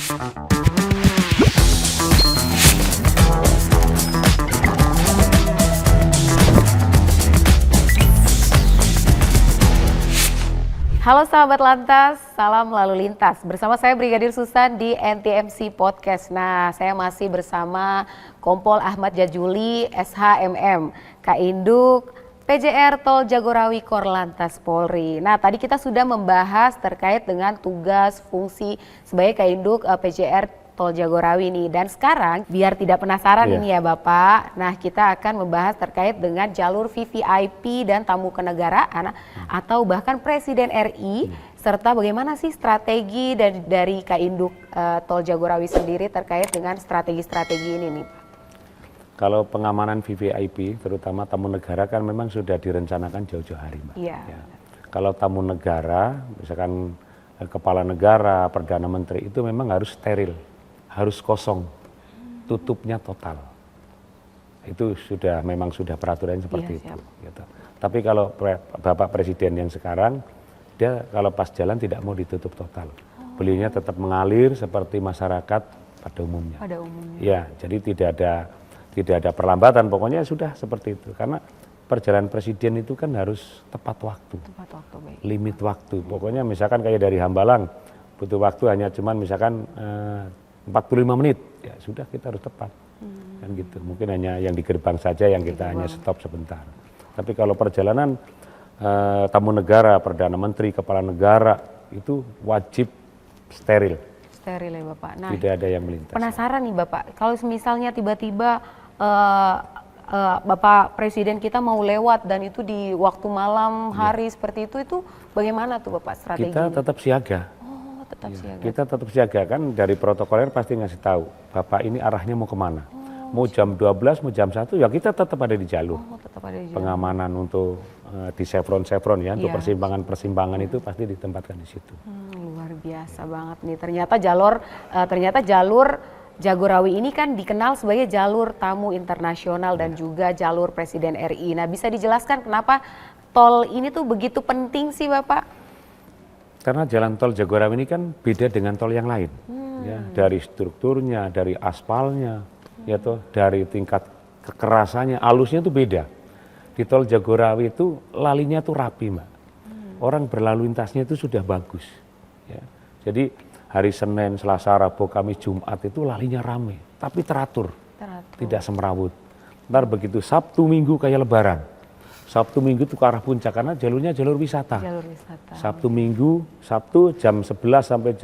Halo sahabat Lantas, salam lalu lintas. Bersama saya Brigadir Susan di NTMC Podcast. Nah, saya masih bersama Kompol Ahmad Jajuli, SHMM, Kainduk, PJR Tol Jagorawi Korlantas Polri. Nah, tadi kita sudah membahas terkait dengan tugas fungsi sebagai Kainduk PJR Tol Jagorawi nih. Dan sekarang biar tidak penasaran ini ya Bapak, nah kita akan membahas terkait dengan jalur VVIP dan tamu kenegaraan atau bahkan Presiden RI serta bagaimana sih strategi dari Kainduk Tol Jagorawi sendiri terkait dengan strategi-strategi ini nih Pak. Kalau pengamanan VVIP terutama tamu negara kan memang sudah direncanakan jauh-jauh hari Mbak. Iya. Ya. Kalau tamu negara, misalkan kepala negara, Perdana Menteri itu memang harus steril. Harus kosong, tutupnya total. Itu memang sudah peraturan seperti itu. Gitu. Tapi kalau Bapak Presiden yang sekarang, dia kalau pas jalan tidak mau ditutup total. Beliaunya tetap mengalir seperti masyarakat pada umumnya. Ya, jadi tidak ada perlambatan. Pokoknya sudah seperti itu. Karena perjalanan Presiden itu kan harus tepat waktu. Baik. Limit waktu. Pokoknya misalkan kayak dari Hambalang, butuh waktu hanya cuman misalkan 45 menit, ya sudah kita harus tepat, kan gitu. Mungkin hanya yang di gerbang saja yang kita hanya stop sebentar. Tapi kalau perjalanan tamu negara, Perdana Menteri, Kepala Negara itu wajib steril. Steril ya Bapak. Nah, tidak ada yang melintas. Penasaran nih Bapak, kalau misalnya tiba-tiba Bapak Presiden kita mau lewat dan itu di waktu malam hari seperti itu bagaimana tuh Bapak strateginya? Kita tetap siaga. Kita tetap siaga kan, dari protokoler pasti ngasih tahu Bapak ini arahnya mau kemana, mau jam 12 mau jam 1 ya kita tetap ada di jalur. Pengamanan untuk di chevron ya, untuk persimpangan itu pasti ditempatkan di situ. Luar biasa banget nih, ternyata jalur Jagorawi ini kan dikenal sebagai jalur tamu internasional dan juga jalur Presiden RI. Nah, bisa dijelaskan kenapa tol ini tuh begitu penting sih Bapak? Karena jalan tol Jagorawi ini kan beda dengan tol yang lain, ya, dari strukturnya, dari aspalnya, ya toh, dari tingkat kekerasannya, halusnya itu beda. Di tol Jagorawi itu lalinya tuh rapi Mbak, orang berlalu lintasnya itu sudah bagus. Ya. Jadi hari Senin, Selasa, Rabu, Kamis, Jumat itu lalinya rame, tapi teratur. Tidak semrawut. Ntar begitu Sabtu Minggu kayak Lebaran. Sabtu Minggu itu ke arah puncak karena jalurnya jalur wisata. Sabtu Minggu, Sabtu jam 11 sampai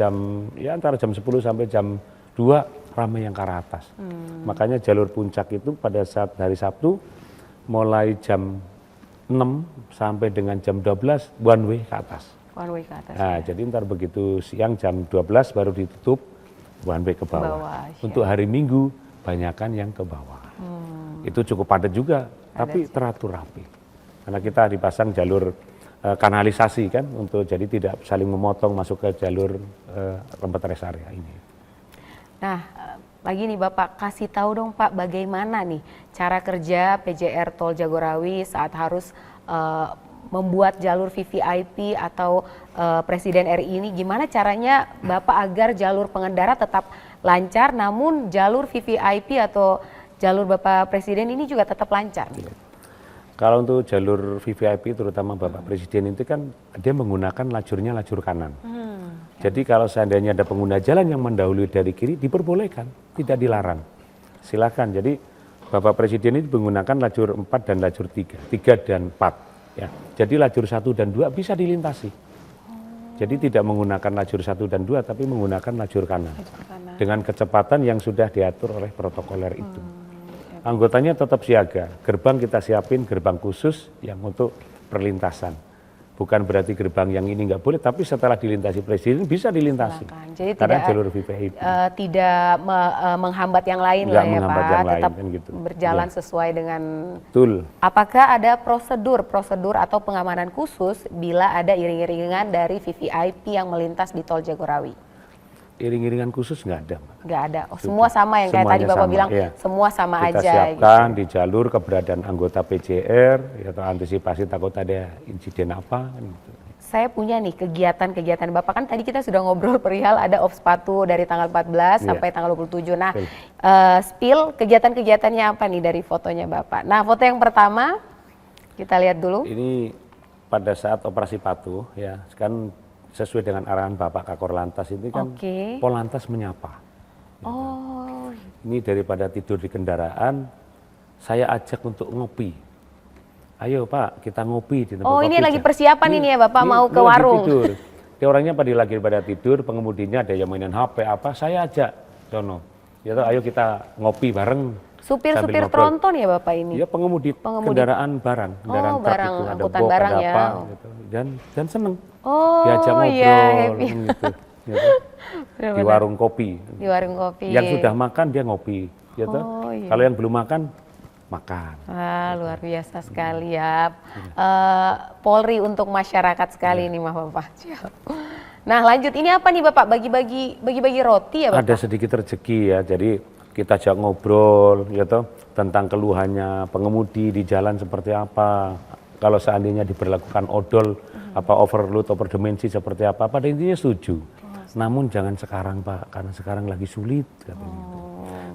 antara jam 10 sampai jam 2 ramai yang ke arah atas. Makanya jalur puncak itu pada saat hari Sabtu mulai jam 6 sampai dengan jam 12 one way ke atas. Nah, jadi ntar begitu siang jam 12 baru ditutup one way ke bawah. Untuk hari Minggu banyakan yang ke bawah. Itu cukup padat juga, tapi teratur rapi. Karena kita dipasang jalur kanalisasi kan, untuk jadi tidak saling memotong masuk ke jalur tempat rest area ini. Nah, lagi nih Bapak, kasih tahu dong Pak, bagaimana nih cara kerja PJR Tol Jagorawi saat harus membuat jalur VVIP atau Presiden RI ini, gimana caranya Bapak agar jalur pengendara tetap lancar, namun jalur VVIP atau jalur Bapak Presiden ini juga tetap lancar? Kalau untuk jalur VVIP terutama Bapak Presiden itu kan dia menggunakan lajur kanan. Jadi kalau seandainya ada pengguna jalan yang mendahului dari kiri diperbolehkan, tidak dilarang. Silakan. Jadi Bapak Presiden ini menggunakan lajur 4 dan lajur 3 dan 4. Ya. Jadi lajur 1 dan 2 bisa dilintasi. Jadi tidak menggunakan lajur 1 dan 2 tapi menggunakan lajur kanan. Dengan kecepatan yang sudah diatur oleh protokoler itu. Anggotanya tetap siaga, gerbang kita siapin gerbang khusus yang untuk perlintasan. Bukan berarti gerbang yang ini nggak boleh, tapi setelah dilintasi Presiden bisa dilintasi. Jadi karena jalur VVIP. Tidak menghambat yang lain lah ya Pak, tetap kan gitu. Berjalan sesuai dengan. Betul. Apakah ada prosedur atau pengamanan khusus bila ada iring-iringan dari VVIP yang melintas di Tol Jagorawi? Iring-iringan khusus nggak ada. Nggak ada, semua sama yang kayak tadi Bapak bilang, semua sama kita aja. Kita siapkan di jalur keberadaan anggota PJR, atau antisipasi takut ada insiden apa. Kan gitu. Saya punya nih kegiatan-kegiatan Bapak, kan tadi kita sudah ngobrol perihal ada off sepatu dari tanggal 14 Iya. sampai tanggal 27. Nah, Betul. spill kegiatan-kegiatannya apa nih dari fotonya Bapak? Nah, foto yang pertama kita lihat dulu. Ini pada saat operasi patuh ya, kan sesuai dengan arahan Bapak Kakor Lantas ini kan Oke. Polantas menyapa. Oh, Ini daripada tidur di kendaraan, saya ajak untuk ngopi. Ayo Pak, kita ngopi di tempat oh kopi. ini lagi persiapan ini ya Bapak mau ke lagi warung. tidur. Dia orangnya lagi pada tidur, pengemudinya ada yang mainan HP apa, saya ajak sono. Ya toh, ayo kita ngopi bareng. Supir-supir sambil ngobrol. tronton ya Bapak ini? Iya, pengemudi kendaraan barang, kendaraan truk barang, itu ada angkutan box, barang ada ya. apa gitu. Dan seneng. Oh, Diajak ngobrol iya, happy. gitu. Gitu. Di warung kopi. Di warung kopi. Yang sudah makan dia ngopi, gitu. Oh, iya. Kalau yang belum makan, makan. Wah, luar biasa sekali ya. Polri untuk masyarakat sekali ini mah Bapak. Nah, lanjut ini apa nih Bapak? Bagi-bagi roti ya Bapak? Ada sedikit rezeki ya, jadi kita ajak ngobrol, gitu, tentang keluhannya pengemudi di jalan seperti apa. Kalau seandainya diberlakukan odol, apa overload, overdimensi seperti apa, pada intinya setuju. Namun jangan sekarang Pak, karena sekarang lagi sulit katanya gitu.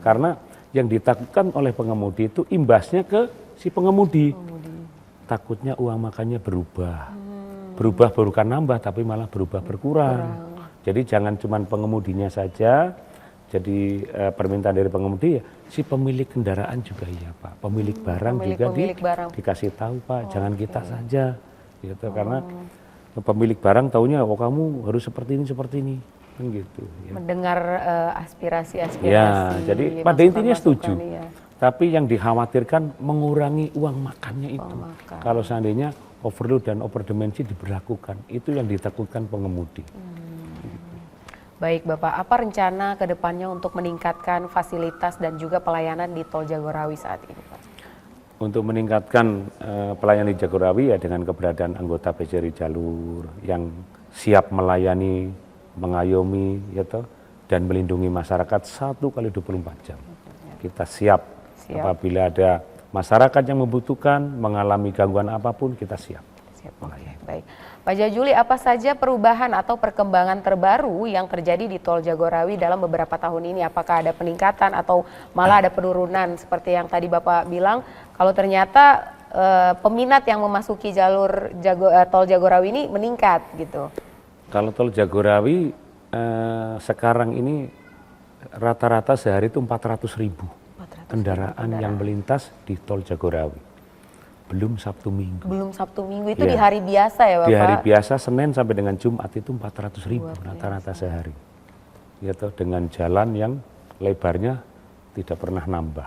Karena yang ditakutkan oleh pengemudi itu imbasnya ke si pengemudi. Takutnya uang makannya berubah. Berubah bukan nambah tapi malah berubah berkurang. Jadi jangan cuma pengemudinya saja. Jadi permintaan dari pengemudi ya si pemilik kendaraan juga iya Pak. Pemilik barang juga dikasih tahu Pak, jangan kita saja. Gitu karena pemilik barang taunya oh kamu harus seperti ini kan gitu ya. Mendengar aspirasi-aspirasi. Ya, jadi pada intinya setuju. Ya. Tapi yang dikhawatirkan mengurangi uang makannya itu. makan. Kalau seandainya overload dan overdimensi diberlakukan, itu yang ditakutkan pengemudi. Baik Bapak, apa rencana ke depannya untuk meningkatkan fasilitas dan juga pelayanan di Tol Jagorawi saat ini Pak? Untuk meningkatkan pelayanan di Jagorawi ya dengan keberadaan anggota PJRI Jalur yang siap melayani, mengayomi ya toh, dan melindungi masyarakat 1x24 jam. Kita siap apabila ada masyarakat yang membutuhkan, mengalami gangguan apapun, kita siap. Baik. Pak Jajuli, apa saja perubahan atau perkembangan terbaru yang terjadi di Tol Jagorawi dalam beberapa tahun ini? Apakah ada peningkatan atau malah ada penurunan seperti yang tadi Bapak bilang? Kalau ternyata peminat yang memasuki jalur Tol Jagorawi ini meningkat gitu. Kalau Tol Jagorawi sekarang ini rata-rata sehari itu 400.000 kendaraan yang melintas di Tol Jagorawi. Belum Sabtu Minggu. Belum Sabtu Minggu itu di hari biasa ya Bapak? Di hari biasa Senin sampai dengan Jumat itu 400.000 rata-rata sehari. Ya toh, dengan jalan yang lebarnya tidak pernah nambah.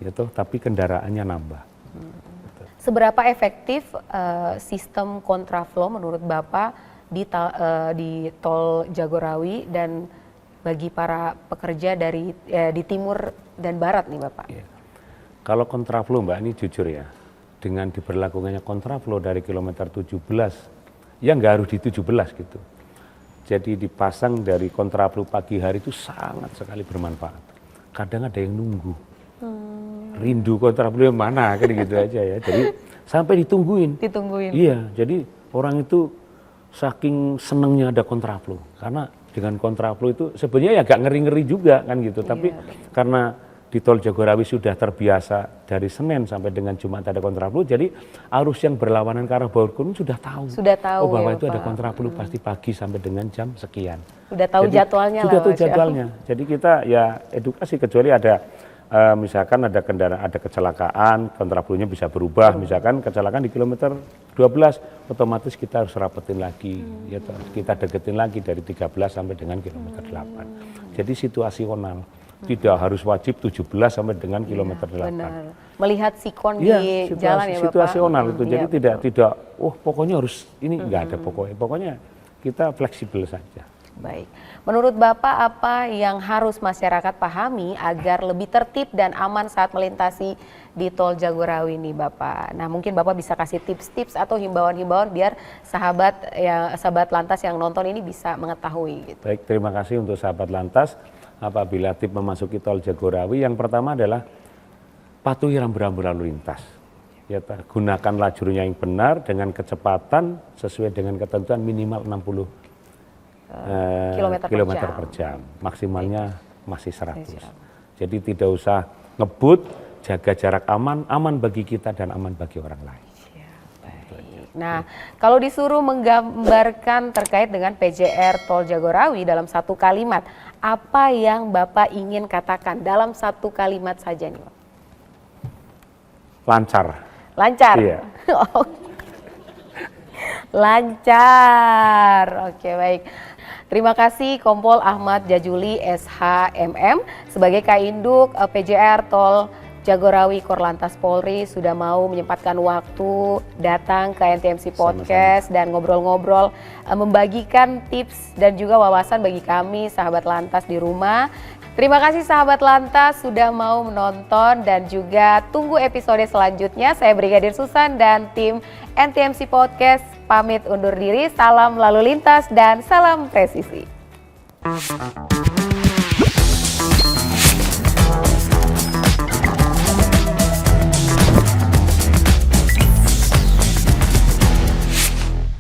Ya toh, tapi kendaraannya nambah. Seberapa efektif sistem kontraflow menurut Bapak di Tol Jagorawi dan bagi para pekerja di timur dan barat nih Bapak? Ya. Kalau kontraflow Mbak, ini jujur ya, dengan diberlakukannya kontraflow dari kilometer 17, ya nggak harus di 17 gitu. Jadi dipasang dari kontraflow pagi hari itu sangat sekali bermanfaat. Kadang ada yang nunggu, rindu kontraflow yang mana, kan gitu aja ya. Jadi sampai ditungguin. Iya, jadi orang itu saking senengnya ada kontraflow. Karena dengan kontraflow itu sebenarnya ya agak ngeri-ngeri juga kan gitu. Tapi karena di Tol Jagorawi sudah terbiasa dari Senin sampai dengan Jumat ada kontraflow, jadi arus yang berlawanan ke arah Bogor sudah tahu. Oh bahwa ya, itu ada kontraflow pasti pagi sampai dengan jam sekian. Sudah tahu jadwalnya. Sudah tahu jadwalnya. Jadi kita ya edukasi, kecuali ada misalkan ada kendaraan, ada kecelakaan, kontraflownya bisa berubah. Misalkan kecelakaan di kilometer 12, otomatis kita harus rapetin lagi. Ya, kita deketin lagi dari 13 sampai dengan kilometer 8. Jadi situasional. Tidak harus wajib 17 sampai dengan kilometer 8. Benar. Melihat sikon di jalan ya Bapak. Situasional itu. Jadi tidak pokoknya harus ini enggak ada pokoknya. Pokoknya kita fleksibel saja. Baik. Menurut Bapak apa yang harus masyarakat pahami agar lebih tertib dan aman saat melintasi di Tol Jagorawi ini Bapak? Nah, mungkin Bapak bisa kasih tips-tips atau himbauan-himbauan biar sahabat lantas yang nonton ini bisa mengetahui gitu. Baik, terima kasih untuk sahabat lantas. Apabila tip memasuki Tol Jagorawi, yang pertama adalah patuhi rambu-rambu lalu lintas. Ya, gunakan lajurnya yang benar dengan kecepatan sesuai dengan ketentuan minimal 60 kilometer per jam. Maksimalnya masih 100. Jadi tidak usah ngebut, jaga jarak aman, aman bagi kita dan aman bagi orang lain. Nah, kalau disuruh menggambarkan terkait dengan PJR Tol Jagorawi dalam satu kalimat, apa yang Bapak ingin katakan dalam satu kalimat saja nih, Pak? Lancar. Lancar? Iya. Lancar, oke baik. Terima kasih Kompol Ahmad Jajuli SHMM sebagai Kainduk PJR Tol Jagorawi Korlantas Polri sudah mau menyempatkan waktu datang ke NTMC Podcast dan ngobrol-ngobrol, membagikan tips dan juga wawasan bagi kami sahabat Lantas di rumah. Terima kasih sahabat Lantas sudah mau menonton dan juga tunggu episode selanjutnya. Saya Brigadir Susan dan tim NTMC Podcast pamit undur diri. Salam lalu lintas dan salam presisi.